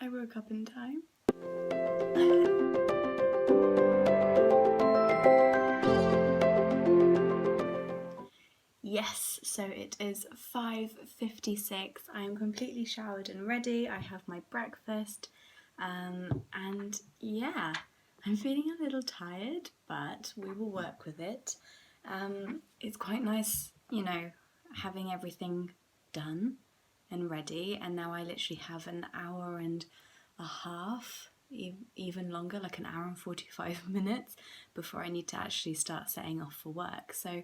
I woke up in time. Yes, so it is 5:56. I am completely showered and ready. I have my breakfast, and yeah, I'm feeling a little tired, but we will work with it. It's quite nice, having everything done and ready, and now I literally have an hour and a half, even longer, like an hour and 45 minutes before I need to actually start setting off for work. So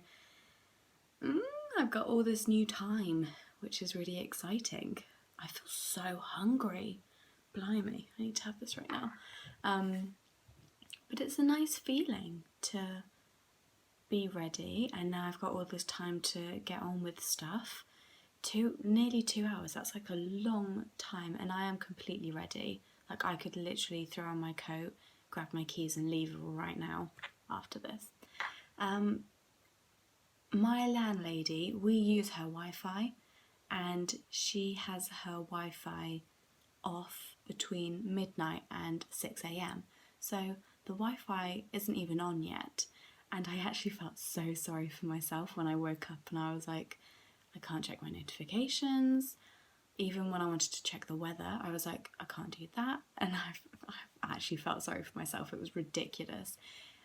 I've got all this new time, which is really exciting. I feel so hungry. Blimey, I need to have this right now. But it's a nice feeling to be ready, and now I've got all this time to get on with stuff. Nearly 2 hours, that's like a long time, and I am completely ready. Like, I could literally throw on my coat, grab my keys and leave right now after this. My landlady, we use her Wi-Fi, and she has her Wi-Fi off between midnight and 6 a.m. So the Wi-Fi isn't even on yet, and I actually felt so sorry for myself when I woke up and I was like, I can't check my notifications. Even when I wanted to check the weather, I was like, I can't do that, and I actually felt sorry for myself. It was ridiculous.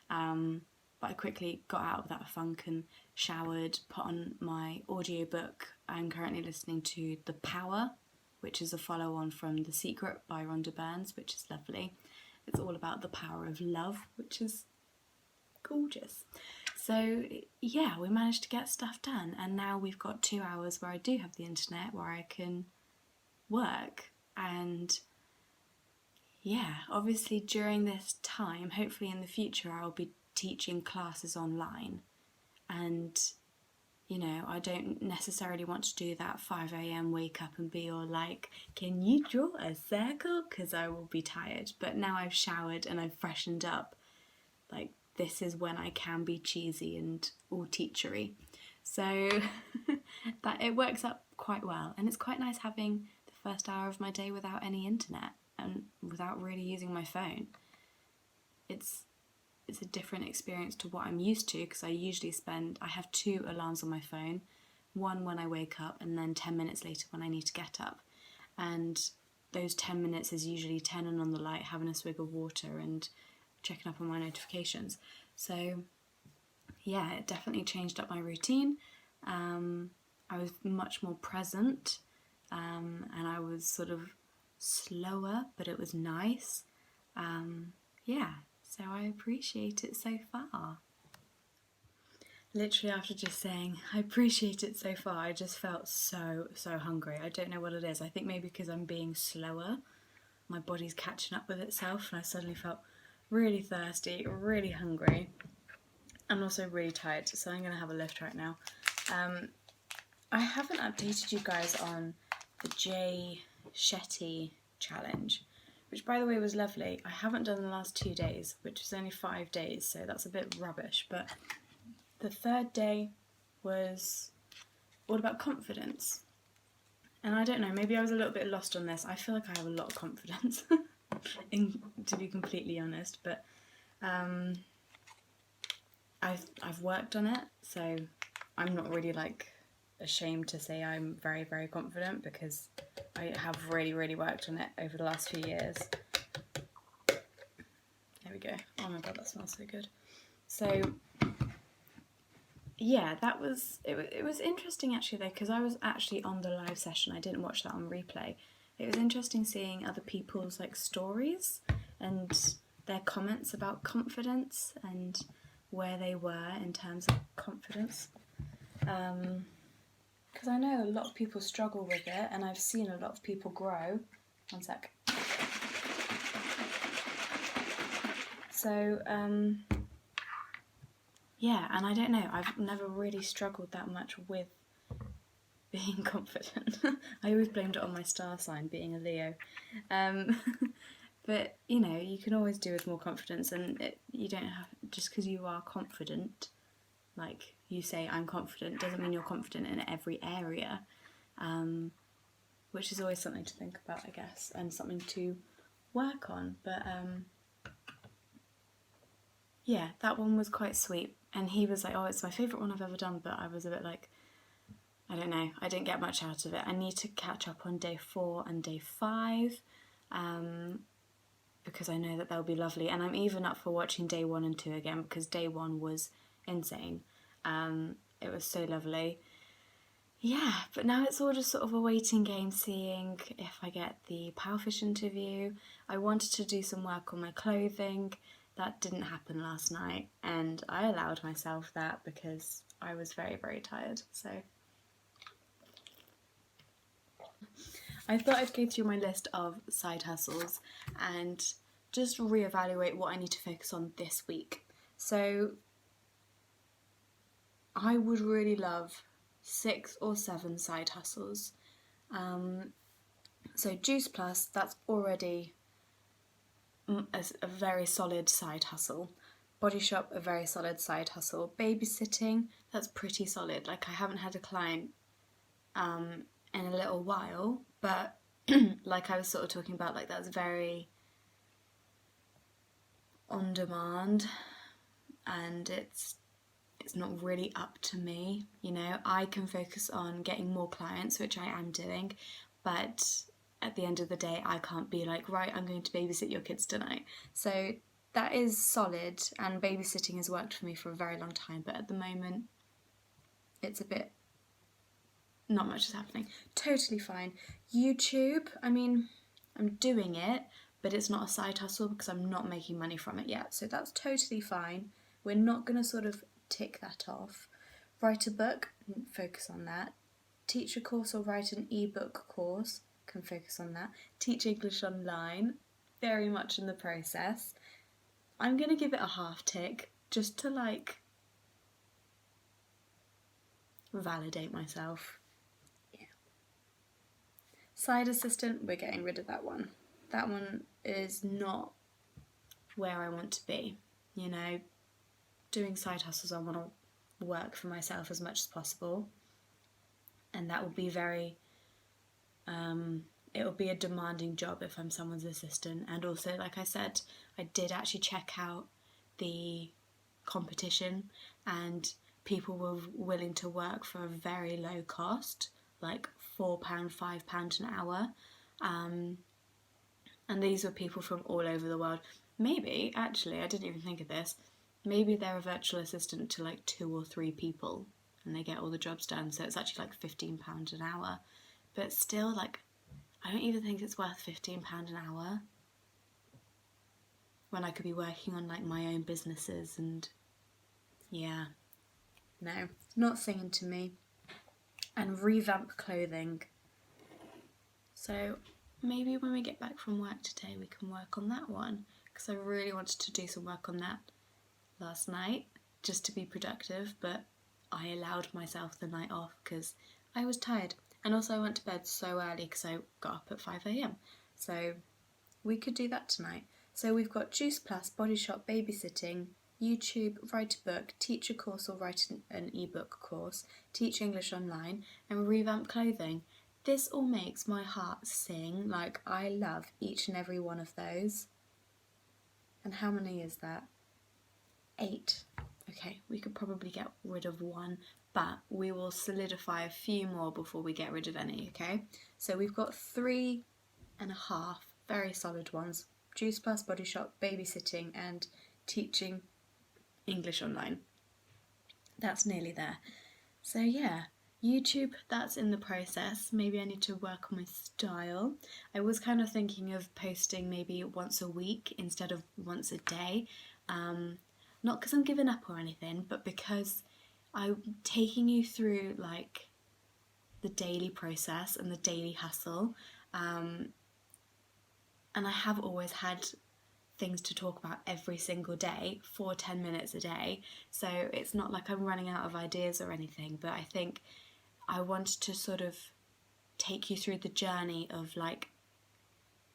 But I quickly got out of that funk and showered, put on my audiobook. I'm currently listening to The Power, which is a follow-on from The Secret by Rhonda Byrne, which is lovely. It's all about the power of love, which is gorgeous. So yeah, we managed to get stuff done, and now we've got 2 hours where I do have the internet, where I can work. And yeah, obviously during this time, hopefully in the future, I'll be teaching classes online, and I don't necessarily want to do that 5 a.m. wake up and be all like, can you draw a circle? Because I will be tired. But now I've showered and I've freshened up, like, this is when I can be cheesy and all teachery. So that it works up quite well, and it's quite nice having the first hour of my day without any internet and without really using my phone. It's a different experience to what I'm used to, because I have 2 alarms on my phone, one when I wake up and then 10 minutes later when I need to get up. And those 10 minutes is usually turning on the light, having a swig of water and checking up on my notifications. So yeah, it definitely changed up my routine. I was much more present, and I was sort of slower, but it was nice. Yeah. So I appreciate it so far. Literally, after just saying, I appreciate it so far, I just felt so hungry. I don't know what it is. I think maybe because I'm being slower, my body's catching up with itself, and I suddenly felt really thirsty, really hungry, and also really tired. So I'm going to have a lift right now. I haven't updated you guys on the Jay Shetty challenge, which by the way was lovely. I haven't done the last 2 days, which was only 5 days, so that's a bit rubbish. But the 3rd day was all about confidence. And I don't know, maybe I was a little bit lost on this. I feel like I have a lot of confidence, to be completely honest. But I've worked on it, so I'm not really ashamed to say I'm very, very confident, because I have really worked on it over the last few years. There we go. Oh my god, that smells so good. So yeah, it was interesting actually though, because I was actually on the live session. I didn't watch that on replay. It was interesting seeing other people's stories and their comments about confidence and where they were in terms of confidence. Because I know a lot of people struggle with it, and I've seen a lot of people grow. One sec. So, yeah, and I don't know, I've never really struggled that much with being confident. I always blamed it on my star sign, being a Leo. But, you can always do with more confidence, and you don't have, just because you are confident, you say I'm confident, doesn't mean you're confident in every area. which is always something to think about, I guess, and something to work on. But yeah, that one was quite sweet. And he was like, oh, it's my favourite one I've ever done. But I was a bit like, I don't know, I didn't get much out of it. I need to catch up on day 4 and day 5 because I know that they'll be lovely. And I'm even up for watching day 1 and 2 again because day 1 was insane. It was so lovely. Yeah, but now it's all just sort of a waiting game, seeing if I get the Powerfish interview. I wanted to do some work on my clothing. That didn't happen last night, and I allowed myself that because I was very, very tired. So I thought I'd go through my list of side hustles and just reevaluate what I need to focus on this week. So I would really love 6 or 7 side hustles. So Juice Plus, that's already a very solid side hustle. Body Shop, a very solid side hustle. Babysitting, that's pretty solid. Like, I haven't had a client in a little while, but like I was sort of talking about, like, that's very on demand, and it's not really up to me, you know. I can focus on getting more clients, which I am doing, but at the end of the day, I can't be like, right, I'm going to babysit your kids tonight. So that is solid, and babysitting has worked for me for a very long time, but at the moment, it's a bit, not much is happening. Totally fine. YouTube, I mean, I'm doing it, but it's not a side hustle because I'm not making money from it yet. So that's totally fine. We're not going to sort of tick that off. Write a book, focus on that. Teach a course or write an ebook course, can focus on that. Teach English online, very much in the process. I'm going to give it a half tick just to like validate myself. Yeah. Side assistant, we're getting rid of that one. That one is not where I want to be, you know. Doing side hustles, I want to work for myself as much as possible, and that will be very it will be a demanding job if I'm someone's assistant. And also, like I said, I did actually check out the competition, and people were willing to work for a very low cost, like £4, £5 an hour, and these were people from all over the world. Maybe, actually, I didn't even think of this, maybe they're a virtual assistant to like 2 or 3 people and they get all the jobs done, so it's actually like £15 an hour. But still, like, I don't even think it's worth £15 an hour when I could be working on like my own businesses. And yeah, no, not singing to me. And revamp clothing. So maybe when we get back from work today we can work on that one, because I really wanted to do some work on that last night just to be productive, but I allowed myself the night off because I was tired, and also I went to bed so early because I got up at 5 a.m. So we could do that tonight. So we've got Juice Plus, Body Shop, babysitting, YouTube, write a book, teach a course or write an ebook course, teach English online, and revamp clothing. This all makes my heart sing. Like, I love each and every one of those. And how many is that? 8. Okay, we could probably get rid of one, but we will solidify a few more before we get rid of any, okay? So we've got 3.5 very solid ones. Juice Plus, Body Shop, babysitting, and teaching English online. That's nearly there. So yeah, YouTube, that's in the process. Maybe I need to work on my style. I was kind of thinking of posting maybe once a week instead of once a day. Not because I'm giving up or anything, but because I'm taking you through like the daily process and the daily hustle. And I have always had things to talk about every single day for 10 minutes a day. So it's not like I'm running out of ideas or anything, but I think I wanted to sort of take you through the journey of like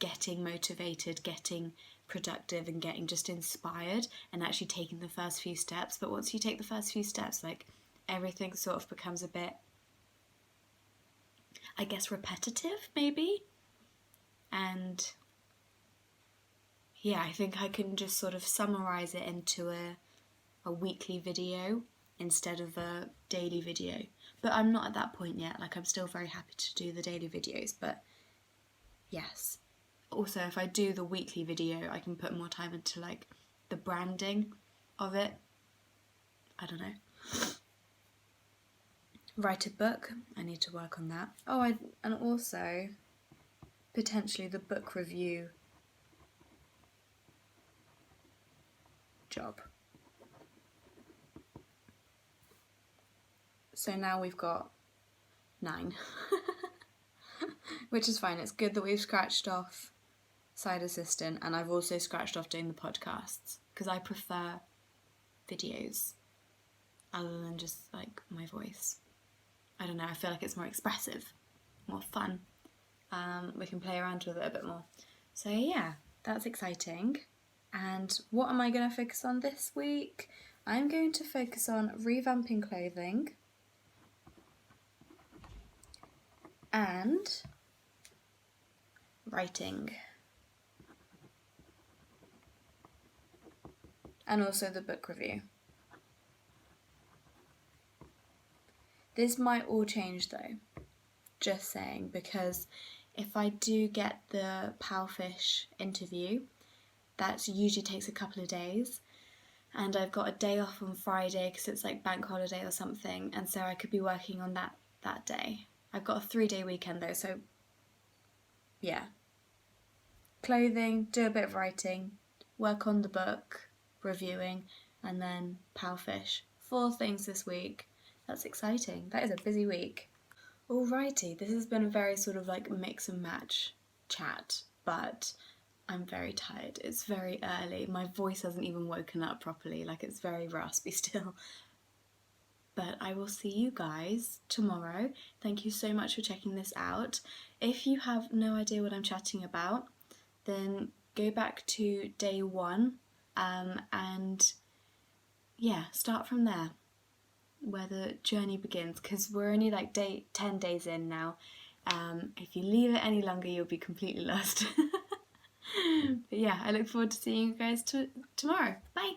getting motivated, getting productive, and getting just inspired, and actually taking the first few steps. But once you take the first few steps, like, everything sort of becomes a bit, I guess, repetitive, maybe. And yeah, I think I can just sort of summarise it into a weekly video instead of a daily video. But I'm not at that point yet. Like, I'm still very happy to do the daily videos, but yes. Also, if I do the weekly video, I can put more time into, like, the branding of it. I don't know. Write a book. I need to work on that. Oh, and also potentially the book review job. So now we've got 9, which is fine. It's good that we've scratched off side assistant, and I've also scratched off doing the podcasts, because I prefer videos other than just like my voice. I don't know, I feel like it's more expressive, more fun. We can play around with it a bit more. So yeah, that's exciting. And what am I going to focus on this week? I'm going to focus on revamping clothing and writing. And also the book review. This might all change though, just saying, because if I do get the Powfish interview, that usually takes a couple of days, and I've got a day off on Friday because it's like bank holiday or something, and so I could be working on that day. I've got a 3-day weekend though, so yeah. Clothing, do a bit of writing, work on the book, reviewing, and then Powfish. 4 things this week. That's exciting. That is a busy week. Alrighty, this has been a very sort of like mix and match chat, but I'm very tired. It's very early. My voice hasn't even woken up properly. Like, it's very raspy still. But I will see you guys tomorrow. Thank you so much for checking this out. If you have no idea what I'm chatting about, then go back to day 1 and yeah, start from there, where the journey begins, because we're only like 10 days in now. If you leave it any longer, you'll be completely lost. But yeah, I look forward to seeing you guys tomorrow. Bye!